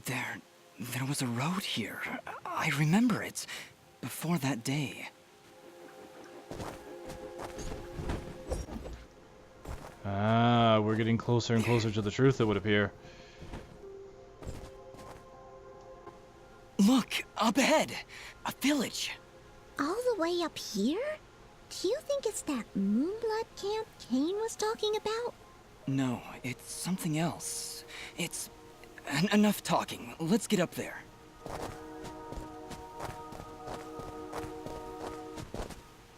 There was a road here. I remember it. Before that day. Ah, we're getting closer and closer to the truth, it would appear. Look, up ahead. A village. All the way up here? Do you think it's that Moonblood camp Kane was talking about? No, it's something else. It's... enough talking. Let's get up there.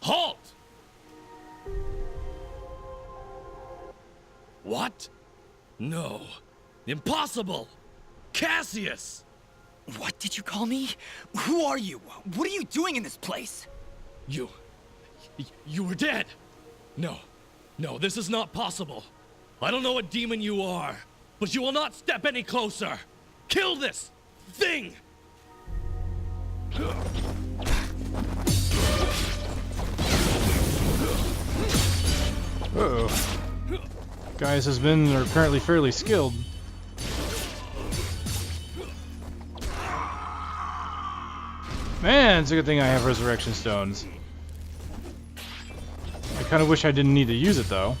Halt! What? No. Impossible! Cassius! What did you call me? Who are you? What are you doing in this place? You were dead! No, this is not possible. I don't know what demon you are, but you will not step any closer! Kill this thing! Uh-oh. Guys has been apparently fairly skilled. Man, it's a good thing I have resurrection stones. I kind of wish I didn't need to use it though.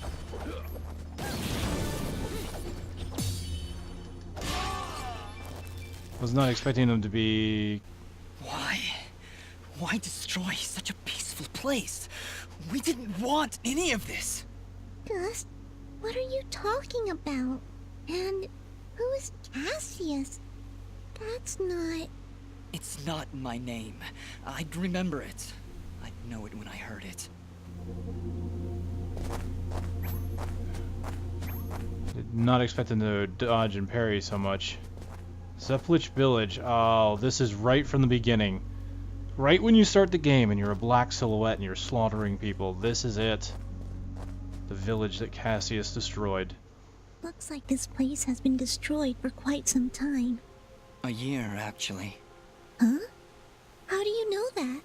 Was not expecting them to be... Why? Why destroy such a peaceful place? We didn't want any of this. Dust, what are you talking about? And who is Cassius? That's not... It's not my name. I'd remember it. I'd know it when I heard it. Did not expect them to dodge and parry so much. Zepplich Village. Oh, this is right from the beginning. Right when you start the game and you're a black silhouette and you're slaughtering people. This is it. The village that Cassius destroyed. Looks like this place has been destroyed for quite some time. A year, actually. Huh? How do you know that?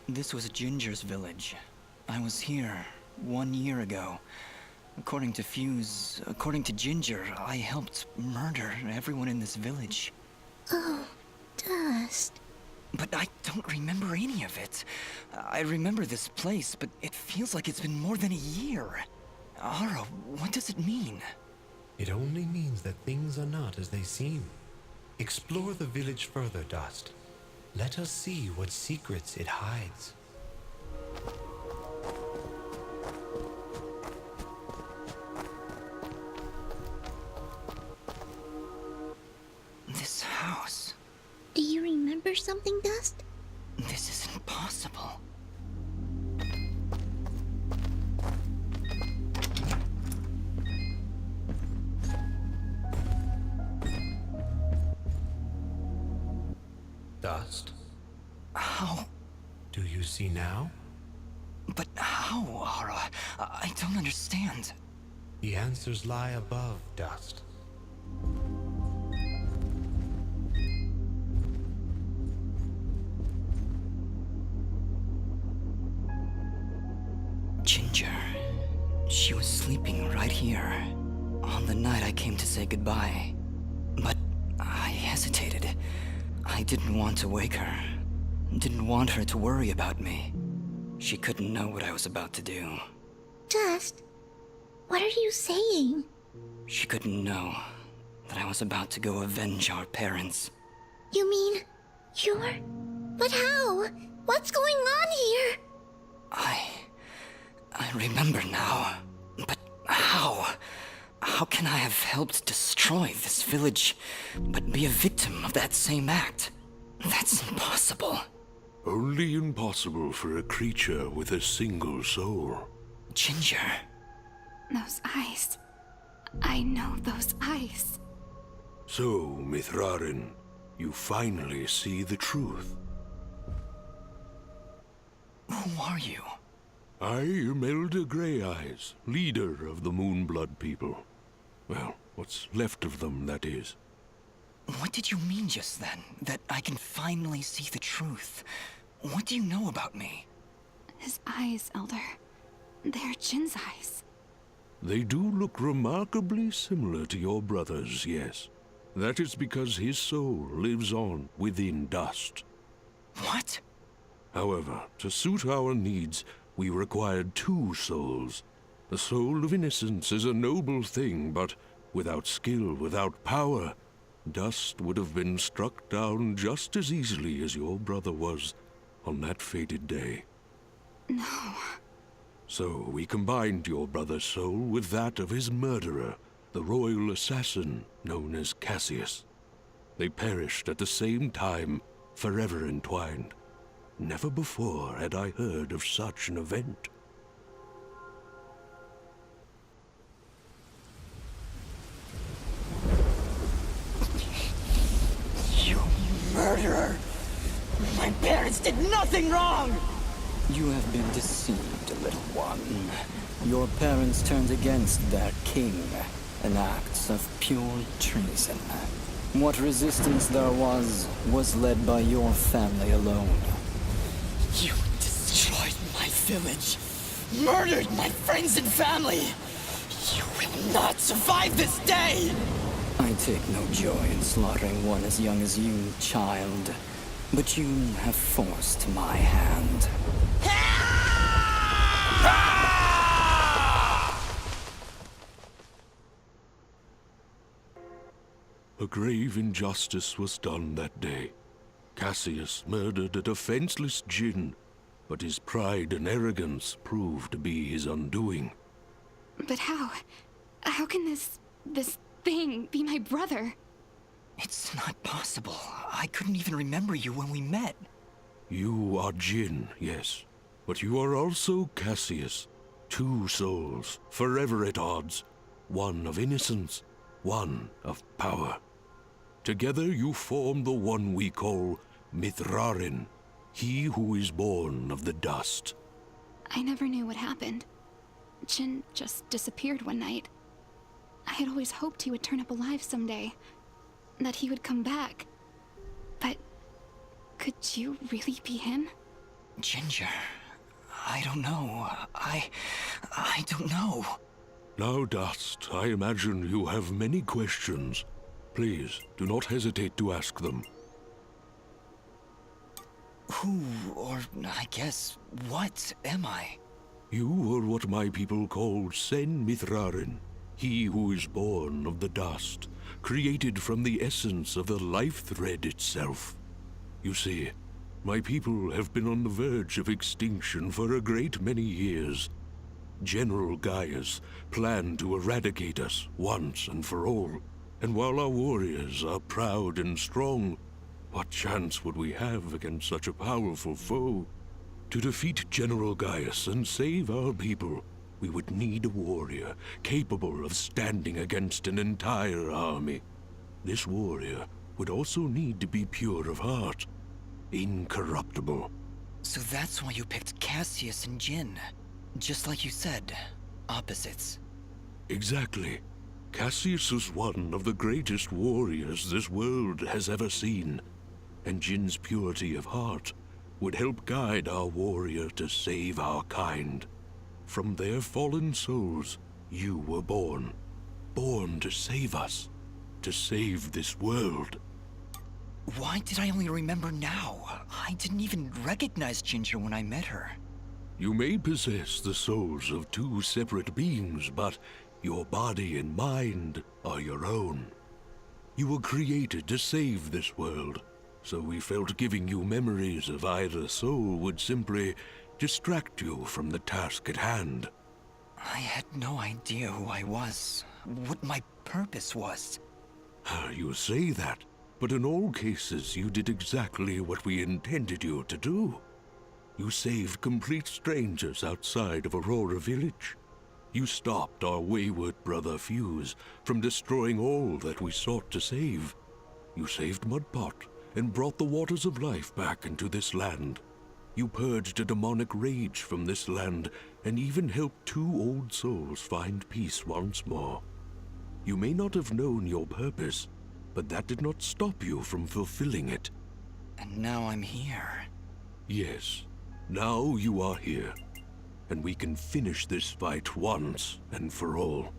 This was Ginger's village. I was here 1 year ago. According to Fuse, according to Ginger, I helped murder everyone in this village. Oh, Dust. But I don't remember any of it. I remember this place, but it feels like it's been more than a year. Ara, what does it mean? It only means that things are not as they seem. Explore the village further, Dust. Let us see what secrets it hides. This house. Do you remember something, Dust? This isn't possible. Dust, How? do you see now? But how, Ara? I don't understand. The answers lie above, Dust. Ginger. She was sleeping right here. On the night I came to say goodbye. But I hesitated. I didn't want to wake her. Didn't want her to worry about me. She couldn't know what I was about to do. Dust, what are you saying? She couldn't know that I was about to go avenge our parents. You mean, you're... But how? What's going on here? I remember now. But how? How can I have helped destroy this village, but be a victim of that same act? That's impossible. Only impossible for a creature with a single soul. Ginger. Those eyes. I know those eyes. So, Mithrarin, you finally see the truth. Who are you? I am Elder Grey Eyes, leader of the Moonblood people. Well, what's left of them, that is. What did you mean just then? That I can finally see the truth? What do you know about me? His eyes, Elder. They're Jin's eyes. They do look remarkably similar to your brother's, yes. That is because his soul lives on within dust. What? However, to suit our needs, we required 2 souls. The soul of innocence is a noble thing, but without skill, without power, dust would have been struck down just as easily as your brother was on that fated day. No. So we combined your brother's soul with that of his murderer, the royal assassin known as Cassius. They perished at the same time, forever entwined. Never before had I heard of such an event. You murderer! My parents did nothing wrong! You have been deceived, little one. Your parents turned against their king, an act of pure treason. What resistance there was led by your family alone. You destroyed my village, murdered my friends and family. You will not survive this day! I take no joy in slaughtering one as young as you, child. But you have forced my hand. A grave injustice was done that day. Cassius murdered a defenseless djinn, but his pride and arrogance proved to be his undoing. But how? How can this thing be my brother? It's not possible. I couldn't even remember you when we met. You are Jinn, yes, but you are also Cassius. 2 souls, forever at odds. One of innocence, one of power. Together you form the one we call Mithrarin, he who is born of the dust. I never knew what happened. Jin just disappeared one night. I had always hoped he would turn up alive someday. That he would come back. But could you really be him? Ginger, I don't know. I don't know. Now, Dust, I imagine you have many questions. Please, do not hesitate to ask them. Who, or I guess, what am I? You are what my people call Sen Mithrarin, he who is born of the dust, created from the essence of the life thread itself. You see, my people have been on the verge of extinction for a great many years. General Gaius planned to eradicate us once and for all, and while our warriors are proud and strong, what chance would we have against such a powerful foe? To defeat General Gaius and save our people, we would need a warrior capable of standing against an entire army. This warrior would also need to be pure of heart, incorruptible. So that's why you picked Cassius and Jin. Just like you said, opposites. Exactly. Cassius is one of the greatest warriors this world has ever seen, and Jin's purity of heart would help guide our warrior to save our kind. From their fallen souls, you were born. Born to save us. To save this world. Why did I only remember now? I didn't even recognize Ginger when I met her. You may possess the souls of 2 separate beings, but your body and mind are your own. You were created to save this world, so we felt giving you memories of either soul would simply distract you from the task at hand. I had no idea who I was, what my purpose was. You say that, but in all cases you did exactly what we intended you to do. You saved complete strangers outside of Aurora Village. You stopped our wayward brother Fuse from destroying all that we sought to save. You saved Mudpot and brought the waters of life back into this land. You purged a demonic rage from this land and even helped 2 old souls find peace once more. You may not have known your purpose, but that did not stop you from fulfilling it. And now I'm here. Yes, now you are here, and we can finish this fight once and for all.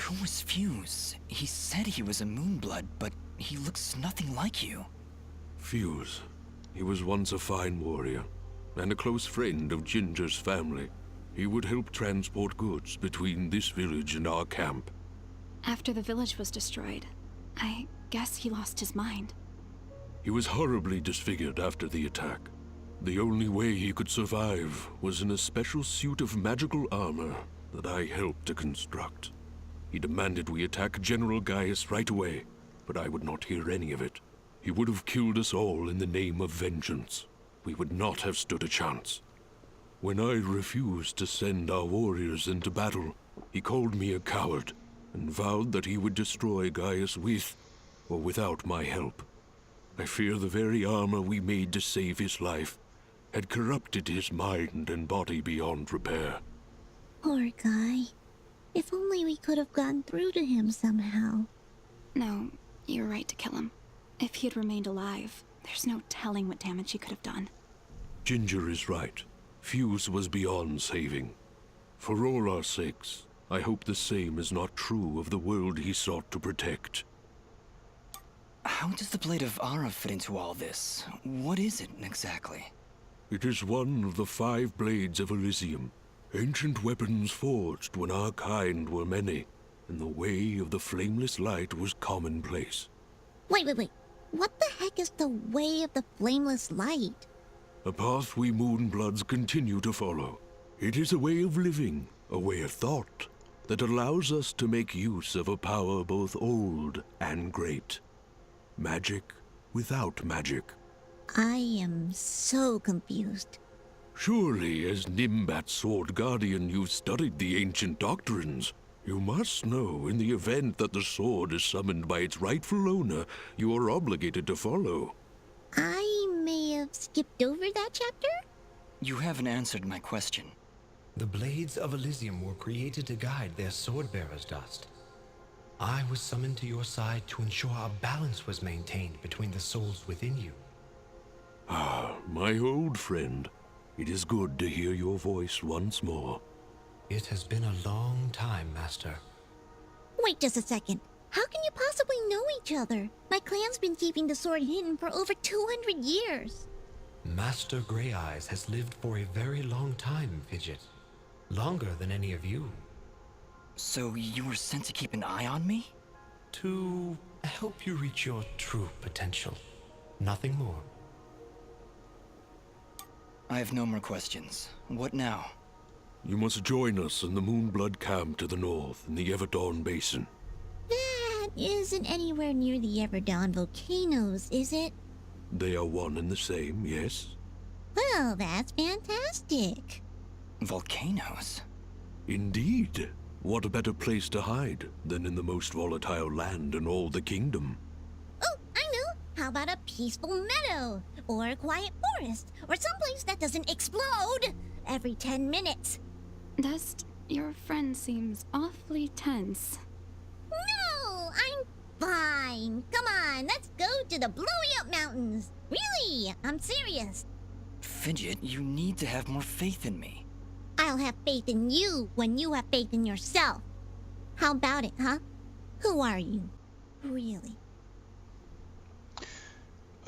Who was Fuse? He said he was a Moonblood, but he looks nothing like you. Fuse. He was once a fine warrior, and a close friend of Ginger's family. He would help transport goods between this village and our camp. After the village was destroyed, I guess he lost his mind. He was horribly disfigured after the attack. The only way he could survive was in a special suit of magical armor that I helped to construct. He demanded we attack General Gaius right away, but I would not hear any of it. He would have killed us all in the name of vengeance. We would not have stood a chance. When I refused to send our warriors into battle, he called me a coward and vowed that he would destroy Gaius with or without my help. I fear the very armor we made to save his life had corrupted his mind and body beyond repair. Poor guy. If only we could have gotten through to him somehow. No, you're right to kill him. If he had remained alive, there's no telling what damage he could have done. Ginger is right. Fuse was beyond saving. For all our sakes, I hope the same is not true of the world he sought to protect. How does the Blade of Ara fit into all this? What is it, exactly? It is one of the 5 blades of Elysium, ancient weapons forged when our kind were many, and the way of the flameless light was commonplace. Wait. What the heck is the way of the flameless light? A path we Moonbloods continue to follow. It is a way of living, a way of thought, that allows us to make use of a power both old and great. Magic without magic. I am so confused. Surely, as Nimbat's Sword Guardian, you've studied the ancient doctrines. You must know, in the event that the sword is summoned by its rightful owner, you are obligated to follow. I may have skipped over that chapter? You haven't answered my question. The blades of Elysium were created to guide their sword-bearers, Dust. I was summoned to your side to ensure a balance was maintained between the souls within you. Ah, my old friend. It is good to hear your voice once more. It has been a long time, Master. Wait just a second. How can you possibly know each other? My clan's been keeping the sword hidden for over 200 years. Master Grey Eyes has lived for a very long time, Fidget. Longer than any of you. So you were sent to keep an eye on me? To help you reach your true potential. Nothing more. I have no more questions. What now? You must join us in the Moonblood camp to the north in the Everdawn Basin. That isn't anywhere near the Everdawn volcanoes, is it? They are one and the same, yes? Well, that's fantastic. Volcanoes? Indeed. What a better place to hide than in the most volatile land in all the kingdom? Oh, I know. How about a peaceful meadow? Or a quiet forest? Or someplace that doesn't explode every 10 minutes? Dust, your friend seems awfully tense. No, I'm fine. Come on, let's go to the Blowy Up Mountains. Really, I'm serious. Fidget, you need to have more faith in me. I'll have faith in you when you have faith in yourself. How about it, huh? Who are you? Really?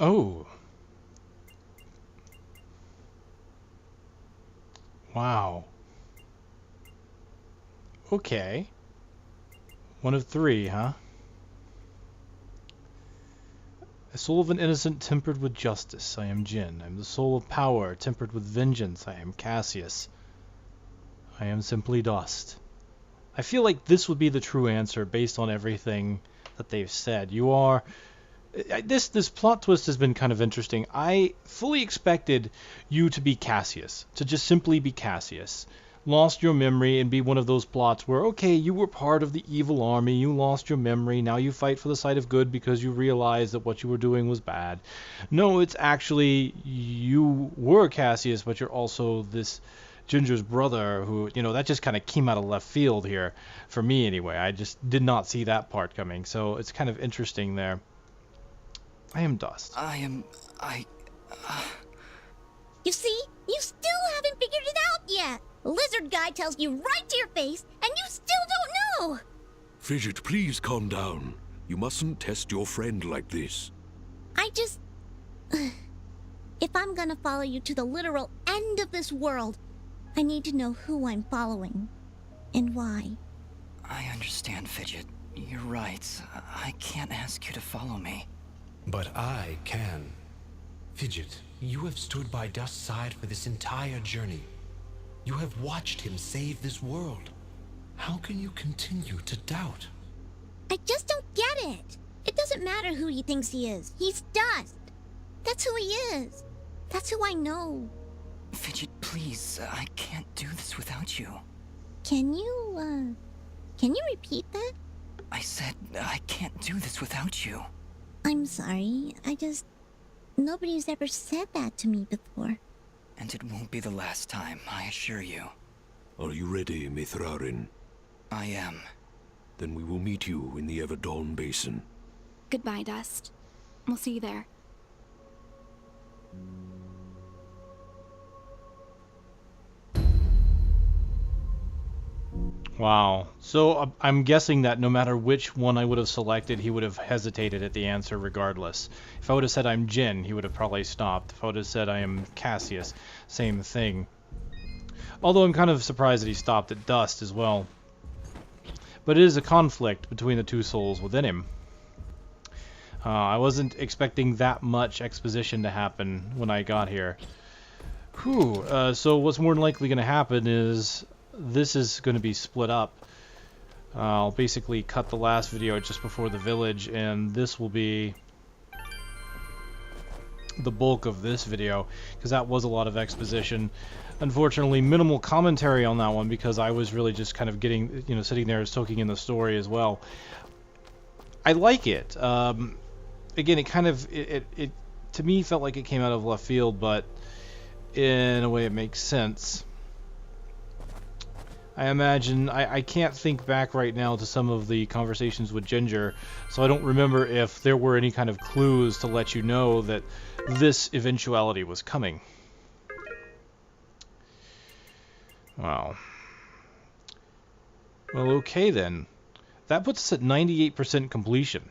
Oh. Wow. Okay. One of 3, huh? A soul of an innocent tempered with justice, I am Jin. I am the soul of power tempered with vengeance, I am Cassius. I am simply Dust. I feel like this would be the true answer based on everything that they've said. You are... This plot twist has been kind of interesting. I fully expected you to be Cassius, to just simply be Cassius. Lost your memory and be one of those plots where, okay, you were part of the evil army, you lost your memory, now you fight for the side of good because you realized that what you were doing was bad. No, it's actually you were Cassius, but you're also this Ginger's brother who, that just kind of came out of left field here, for me anyway. I just did not see that part coming, so it's kind of interesting there. I am Dust. You see? You still haven't figured it out yet. Lizard guy tells you right to your face, and you still don't know. Fidget, please calm down. You mustn't test your friend like this. I just... If I'm gonna follow you to the literal end of this world, I need to know who I'm following. And why. I understand, Fidget. You're right. I can't ask you to follow me. But I can. Fidget, you have stood by Dust's side for this entire journey. You have watched him save this world. How can you continue to doubt? I just don't get it. It doesn't matter who he thinks he is. He's Dust. That's who he is. That's who I know. Fidget, please. I can't do this without you. Can you repeat that? I said I can't do this without you. I'm sorry. Nobody's ever said that to me before. And it won't be the last time, I assure you. Are you ready, Mithrarin? I am. Then we will meet you in the Everdawn Basin. Goodbye, Dust. We'll see you there. Wow. So I'm guessing that no matter which one I would have selected, he would have hesitated at the answer regardless. If I would have said I'm Jin, he would have probably stopped. If I would have said I am Cassius, same thing. Although I'm kind of surprised that he stopped at Dust as well. But it is a conflict between the two souls within him. I wasn't expecting that much exposition to happen when I got here. Whew. So what's more than likely going to happen is this is going to be split up. I'll basically cut the last video just before the village, and this will be the bulk of this video, because that was a lot of exposition. Unfortunately, minimal commentary on that one, because I was really just kind of getting, sitting there soaking in the story as well. I like it. Again, it kind of, it to me felt like it came out of left field, but in a way it makes sense. I imagine, I can't think back right now to some of the conversations with Ginger, so I don't remember if there were any kind of clues to let you know that this eventuality was coming. Wow. Well, okay then. That puts us at 98% completion.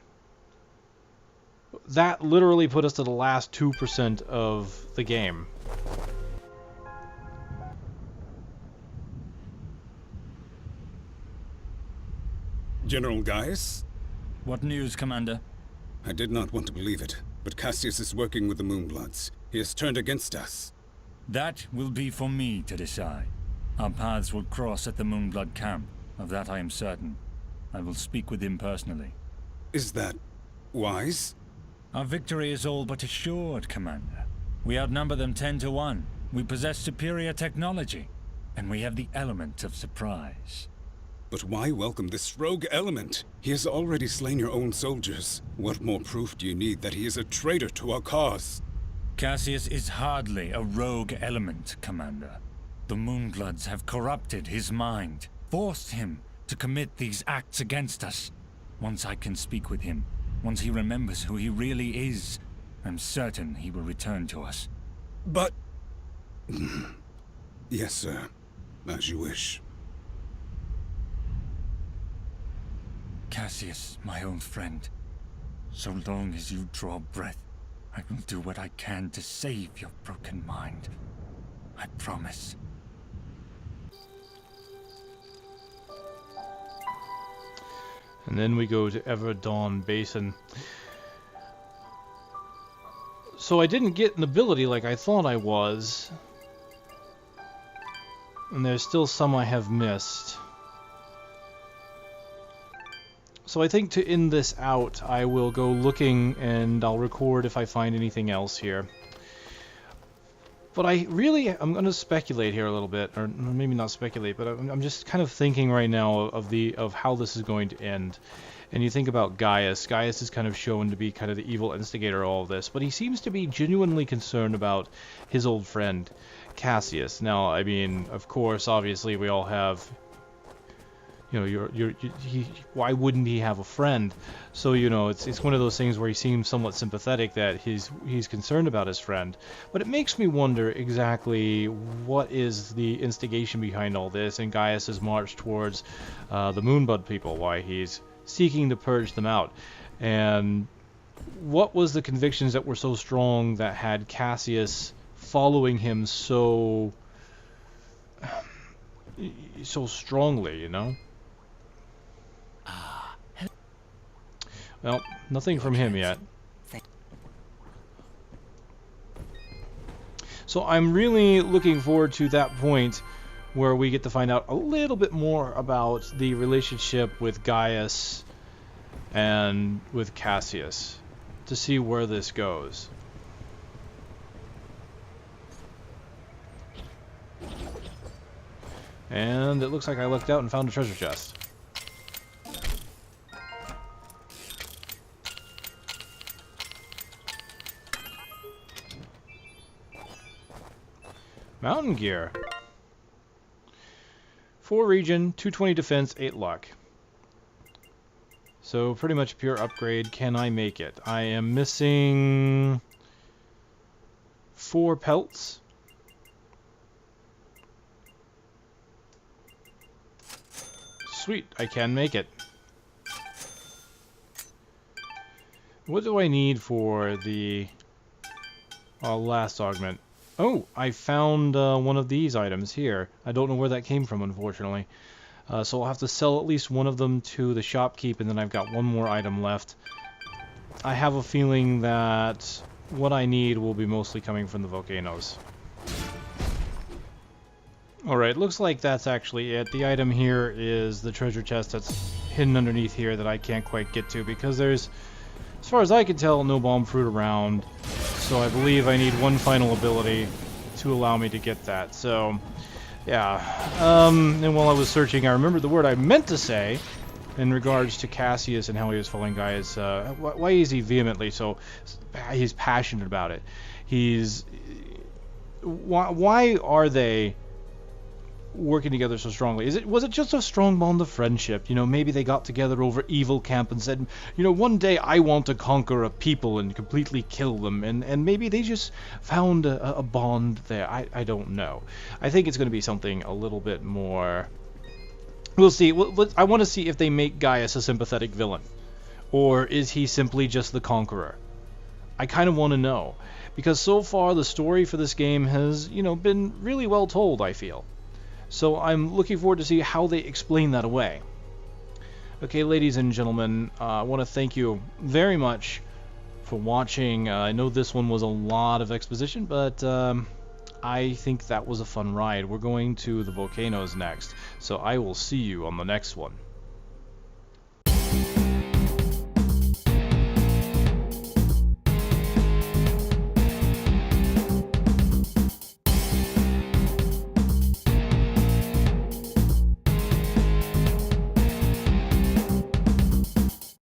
That literally put us to the last 2% of the game. General Gaius? What news, Commander? I did not want to believe it, but Cassius is working with the Moonbloods. He has turned against us. That will be for me to decide. Our paths will cross at the Moonblood camp. Of that I am certain. I will speak with him personally. Is that wise? Our victory is all but assured, Commander. We outnumber them 10 to 1. We possess superior technology. And we have the element of surprise. But why welcome this rogue element? He has already slain your own soldiers. What more proof do you need that he is a traitor to our cause? Cassius is hardly a rogue element, Commander. The Moonbloods have corrupted his mind, forced him to commit these acts against us. Once I can speak with him, once he remembers who he really is, I'm certain he will return to us. But... Yes, sir. As you wish. Cassius, my own friend, so long as you draw breath, I will do what I can to save your broken mind. I promise. And then we go to Everdawn Basin. So I didn't get an ability like I thought I was. And there's still some I have missed. So I think to end this out, I will go looking and I'll record if I find anything else here. But I'm going to speculate here a little bit, or maybe not speculate, but I'm just kind of thinking right now of how this is going to end. And you think about Gaius. Gaius is kind of shown to be kind of the evil instigator of all of this, but he seems to be genuinely concerned about his old friend, Cassius. Now, I mean, of course, obviously, we all have... why wouldn't he have a friend? So, it's one of those things where he seems somewhat sympathetic that he's concerned about his friend. But it makes me wonder exactly what is the instigation behind all this and Gaius's march towards the Moonblood people, why he's seeking to purge them out. And what was the convictions that were so strong that had Cassius following him so strongly, you know? Well, nothing from him yet. So I'm really looking forward to that point where we get to find out a little bit more about the relationship with Gaius and with Cassius, to see where this goes. And it looks like I lucked out and found a treasure chest. Mountain gear. 4 region, 220 defense, 8 luck. So pretty much pure upgrade. Can I make it? I am missing 4 pelts. Sweet, I can make it. What do I need for the last augment? Oh, I found one of these items here. I don't know where that came from, unfortunately. So I'll have to sell at least one of them to the shopkeep, and then I've got one more item left. I have a feeling that what I need will be mostly coming from the volcanoes. Alright, looks like that's actually it. The item here is the treasure chest that's hidden underneath here that I can't quite get to because there's, as far as I can tell, no bomb fruit around. So I believe I need one final ability to allow me to get that. So, yeah. And while I was searching, I remembered the word I meant to say in regards to Cassius and how he was following Gaius. Why is he vehemently so... He's passionate about it. He's... Why are they working together so strongly? Was it just a strong bond of friendship? You know, maybe they got together over evil camp and said, you know, one day I want to conquer a people and completely kill them, and maybe they just found a bond there. I don't know. I think it's going to be something a little bit more... We'll see. I want to see if they make Gaius a sympathetic villain, or is he simply just the conqueror? I kind of want to know, because so far the story for this game has, you know, been really well told, I feel. So I'm looking forward to see how they explain that away. Okay, ladies and gentlemen, I want to thank you very much for watching. I know this one was a lot of exposition, but I think that was a fun ride. We're going to the volcanoes next, so I will see you on the next one.